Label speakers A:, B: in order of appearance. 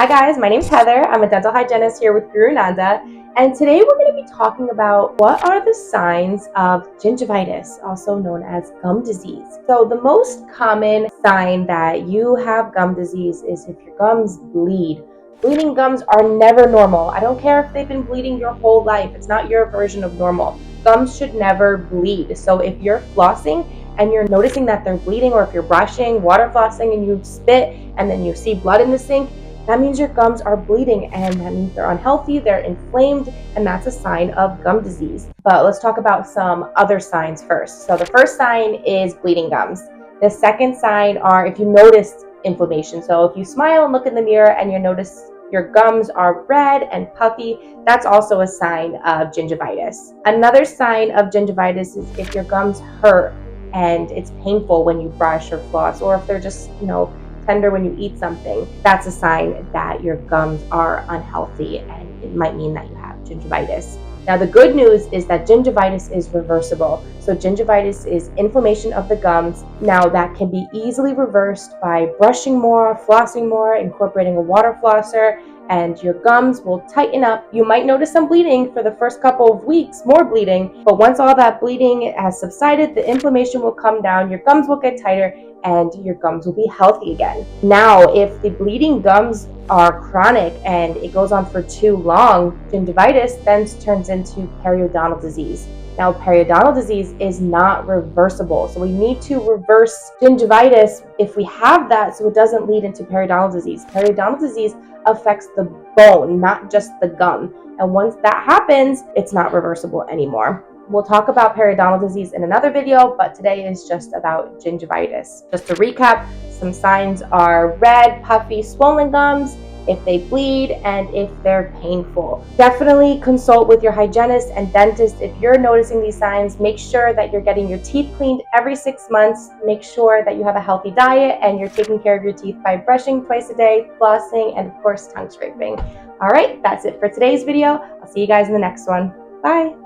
A: Hi guys, my name's Heather. I'm a dental hygienist here with GuruNanda, and today we're going to be talking about what are the signs of gingivitis, also known as gum disease. So the most common sign that you have gum disease is if your gums bleed. Bleeding gums are never normal. I don't care if they've been bleeding your whole life. It's not your version of normal. Gums should never bleed. So if you're flossing and you're noticing that they're bleeding, or if you're brushing, water flossing, and you spit and then you see blood in the sink, that means your gums are bleeding, and that means they're unhealthy, they're inflamed, and that's a sign of gum disease. But let's talk about some other signs first. So the first sign is bleeding gums. The second sign are if you notice inflammation. So if you smile and look in the mirror and you notice your gums are red and puffy, that's also a sign of gingivitis. Another sign of gingivitis is if your gums hurt and it's painful when you brush or floss, or if they're just, tender when you eat something. That's a sign that your gums are unhealthy, and it might mean that you have gingivitis. Now, the good news is that gingivitis is reversible. So gingivitis is inflammation of the gums. Now, that can be easily reversed by brushing more, flossing more, incorporating a water flosser, and your gums will tighten up. You might notice some bleeding for the first couple of weeks, more bleeding, but once all that bleeding has subsided, the inflammation will come down, your gums will get tighter, and your gums will be healthy again. Now, if the bleeding gums are chronic and it goes on for too long, gingivitis then turns into periodontal disease. Now, periodontal disease is not reversible, so we need to reverse gingivitis if we have that, so it doesn't lead into periodontal disease. Periodontal disease affects the bone, not just the gum, and once that happens, it's not reversible anymore. We'll talk about periodontal disease in another video, but today is just about gingivitis. Just to recap, some signs are red, puffy, swollen gums, if they bleed, and if they're painful. Definitely consult with your hygienist and dentist if you're noticing these signs. Make sure that you're getting your teeth cleaned every 6 months. Make sure that you have a healthy diet and you're taking care of your teeth by brushing twice a day, flossing, and of course, tongue scraping. All right, that's it for today's video. I'll see you guys in the next one. Bye.